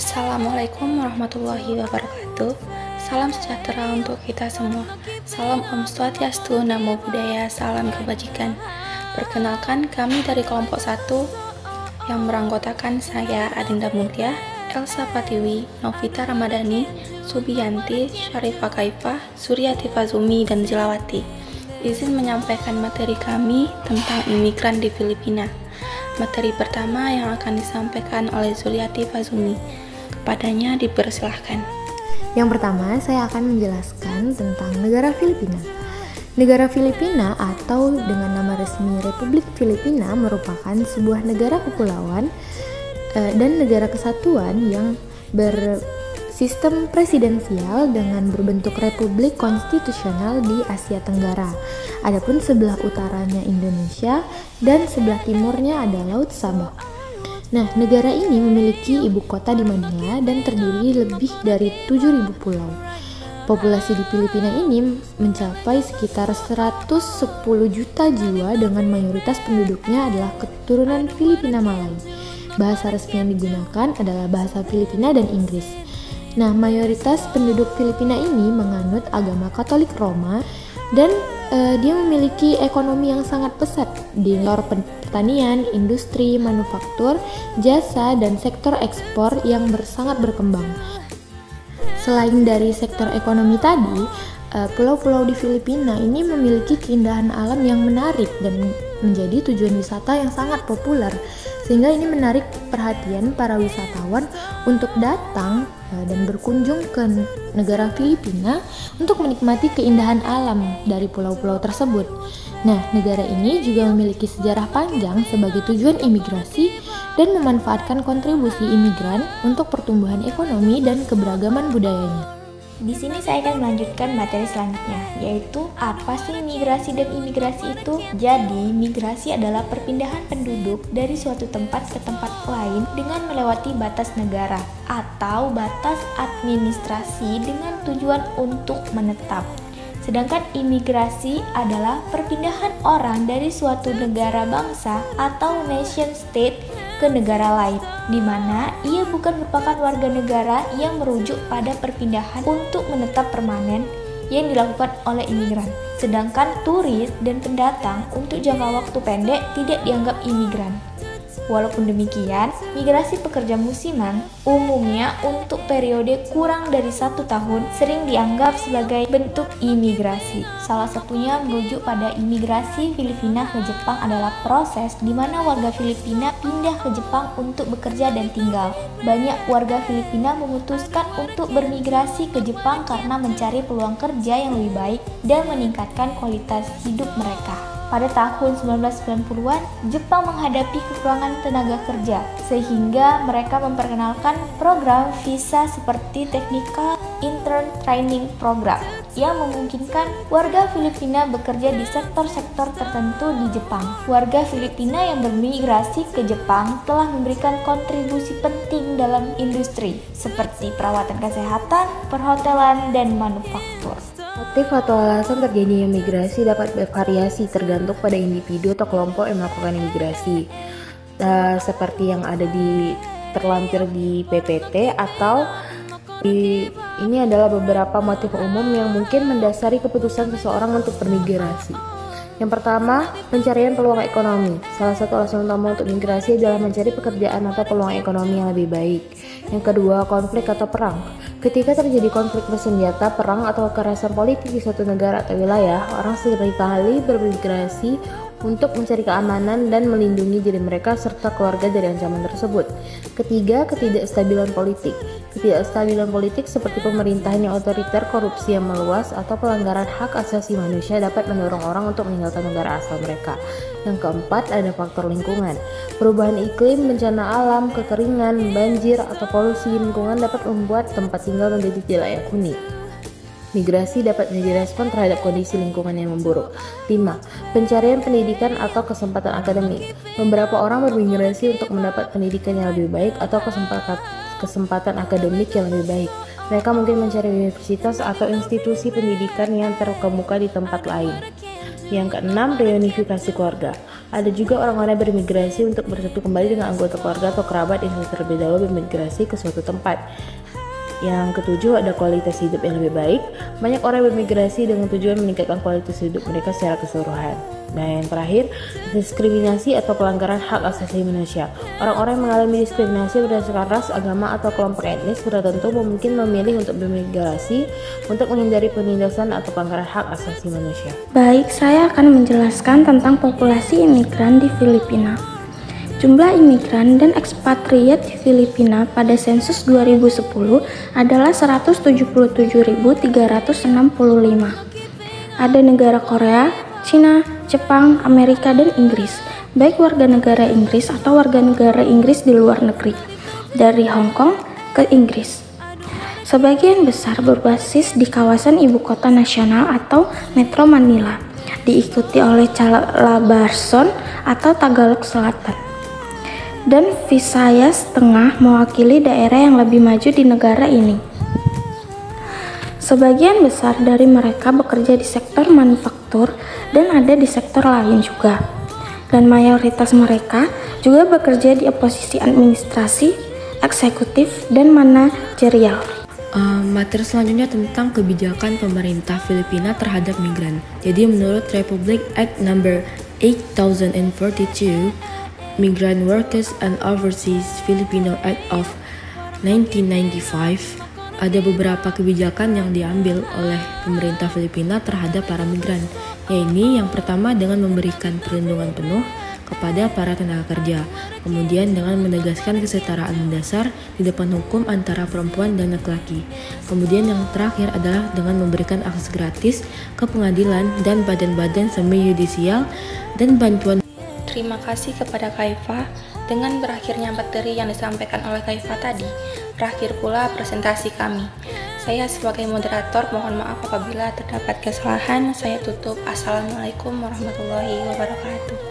Assalamualaikum warahmatullahi wabarakatuh. Salam sejahtera untuk kita semua. Salam Om Swastiastu, Namo Buddhaya, salam kebajikan. Perkenalkan, kami dari kelompok 1 yang beranggotakan saya Adinda Mulia, Elsa Patiwi, Novita Ramadhani, Subiyanti, Syarifah Kaifah, Suryati Fazumi, dan Zilawati. Izin menyampaikan materi kami tentang imigran di Filipina. Materi pertama yang akan disampaikan oleh Suryati Fazumi. Kepadanya dipersilahkan. Yang pertama, saya akan menjelaskan tentang negara Filipina. Negara Filipina atau dengan nama resmi Republik Filipina merupakan sebuah negara kepulauan dan negara kesatuan yang bersistem presidensial dengan berbentuk republik konstitusional di Asia Tenggara. Adapun sebelah utaranya Indonesia dan sebelah timurnya ada Laut Sabah. Nah, negara ini memiliki ibu kota di Manila dan terdiri lebih dari 7.000 pulau. Populasi di Filipina ini mencapai sekitar 110 juta jiwa dengan mayoritas penduduknya adalah keturunan Filipina Malay. Bahasa resmi yang digunakan adalah bahasa Filipina dan Inggris. Nah, mayoritas penduduk Filipina ini menganut agama Katolik Roma dan dia memiliki ekonomi yang sangat pesat di sektor pertanian, industri, manufaktur, jasa, dan sektor ekspor yang sangat berkembang. Selain dari sektor ekonomi tadi, pulau-pulau di Filipina ini memiliki keindahan alam yang menarik dan menjadi tujuan wisata yang sangat populer, sehingga ini menarik perhatian para wisatawan untuk datang dan berkunjung ke negara Filipina untuk menikmati keindahan alam dari pulau-pulau tersebut. Nah, negara ini juga memiliki sejarah panjang sebagai tujuan imigrasi dan memanfaatkan kontribusi imigran untuk pertumbuhan ekonomi dan keberagaman budayanya. Di sini saya akan melanjutkan materi selanjutnya, yaitu apa sih migrasi dan imigrasi itu? Jadi, migrasi adalah perpindahan penduduk dari suatu tempat ke tempat lain dengan melewati batas negara atau batas administrasi dengan tujuan untuk menetap. Sedangkan imigrasi adalah perpindahan orang dari suatu negara bangsa atau nation state ke negara lain, di mana ia bukan merupakan warga negara yang merujuk pada perpindahan untuk menetap permanen yang dilakukan oleh imigran. Sedangkan turis dan pendatang untuk jangka waktu pendek tidak dianggap imigran. Walaupun demikian, migrasi pekerja musiman umumnya untuk periode kurang dari 1 tahun sering dianggap sebagai bentuk imigrasi. Salah satunya merujuk pada imigrasi Filipina ke Jepang adalah proses di mana warga Filipina pindah ke Jepang untuk bekerja dan tinggal. Banyak warga Filipina memutuskan untuk bermigrasi ke Jepang karena mencari peluang kerja yang lebih baik dan meningkatkan kualitas hidup mereka. Pada tahun 1990-an, Jepang menghadapi kekurangan tenaga kerja, sehingga mereka memperkenalkan program visa seperti Technical Intern Training Program, yang memungkinkan warga Filipina bekerja di sektor-sektor tertentu di Jepang. Warga Filipina yang bermigrasi ke Jepang telah memberikan kontribusi penting dalam industri, seperti perawatan kesehatan, perhotelan, dan manufaktur. Motif atau alasan terjadinya migrasi dapat bervariasi tergantung pada individu atau kelompok yang melakukan imigrasi, seperti yang ada terlampir di PPT atau ini adalah beberapa motif umum yang mungkin mendasari keputusan seseorang untuk bermigrasi. Yang pertama, pencarian peluang ekonomi. Salah satu alasan utama untuk migrasi adalah mencari pekerjaan atau peluang ekonomi yang lebih baik. Yang kedua, konflik atau perang. Ketika terjadi konflik bersenjata, perang atau kekerasan politik di suatu negara atau wilayah, orang seringkali bermigrasi untuk mencari keamanan dan melindungi diri mereka serta keluarga dari ancaman tersebut. Ketiga, ketidakstabilan politik. Ketidakstabilan politik seperti pemerintahan yang otoriter, korupsi yang meluas, atau pelanggaran hak asasi manusia dapat mendorong orang untuk meninggalkan negara asal mereka. Yang keempat, ada faktor lingkungan. Perubahan iklim, bencana alam, kekeringan, banjir, atau polusi lingkungan dapat membuat tempat tinggal menjadi tidak layak huni. Migrasi dapat menjadi respon terhadap kondisi lingkungan yang memburuk. 5. Pencarian pendidikan atau kesempatan akademik. Beberapa orang bermigrasi untuk mendapat pendidikan yang lebih baik atau kesempatan akademik yang lebih baik. Mereka mungkin mencari universitas atau institusi pendidikan yang terkemuka di tempat lain. Yang keenam, reunifikasi keluarga. Ada juga orang-orang yang bermigrasi untuk bersatu kembali dengan anggota keluarga atau kerabat yang sudah terlebih dahulu bermigrasi ke suatu tempat. Yang ketujuh, ada kualitas hidup yang lebih baik. Banyak orang bermigrasi dengan tujuan meningkatkan kualitas hidup mereka secara keseluruhan. Dan yang terakhir, diskriminasi atau pelanggaran hak asasi manusia. Orang-orang yang mengalami diskriminasi berdasarkan ras, agama, atau kelompok etnis tertentu mungkin memilih untuk bermigrasi untuk menghindari penindasan atau pelanggaran hak asasi manusia. Baik, saya akan menjelaskan tentang populasi imigran di Filipina. Jumlah imigran dan ekspatriat di Filipina pada sensus 2010 adalah 177.365. Ada negara Korea, Cina, Jepang, Amerika, dan Inggris, baik warga negara Inggris atau warga negara Inggris di luar negeri, dari Hong Kong ke Inggris. Sebagian besar berbasis di kawasan ibu kota nasional atau Metro Manila, diikuti oleh Calabarzon atau Tagalog Selatan, dan Visayas Tengah mewakili daerah yang lebih maju di negara ini. Sebagian besar dari mereka bekerja di sektor manufaktur dan ada di sektor lain juga. Dan mayoritas mereka juga bekerja di posisi administrasi, eksekutif, dan manajerial. Materi selanjutnya tentang kebijakan pemerintah Filipina terhadap migran. Jadi menurut Republic Act Number 8042, Migrant Workers and Overseas Filipino Act of 1995, ada beberapa kebijakan yang diambil oleh pemerintah Filipina terhadap para migran, yaitu yang pertama dengan memberikan perlindungan penuh kepada para tenaga kerja, kemudian dengan menegaskan kesetaraan mendasar di depan hukum antara perempuan dan laki-laki, kemudian yang terakhir adalah dengan memberikan akses gratis ke pengadilan dan badan-badan semi-yudisial dan bantuan. Terima kasih kepada Kaifa. Dengan berakhirnya materi yang disampaikan oleh Kaifa tadi, berakhir pula presentasi kami. Saya sebagai moderator mohon maaf apabila terdapat kesalahan. Saya tutup. Assalamualaikum warahmatullahi wabarakatuh.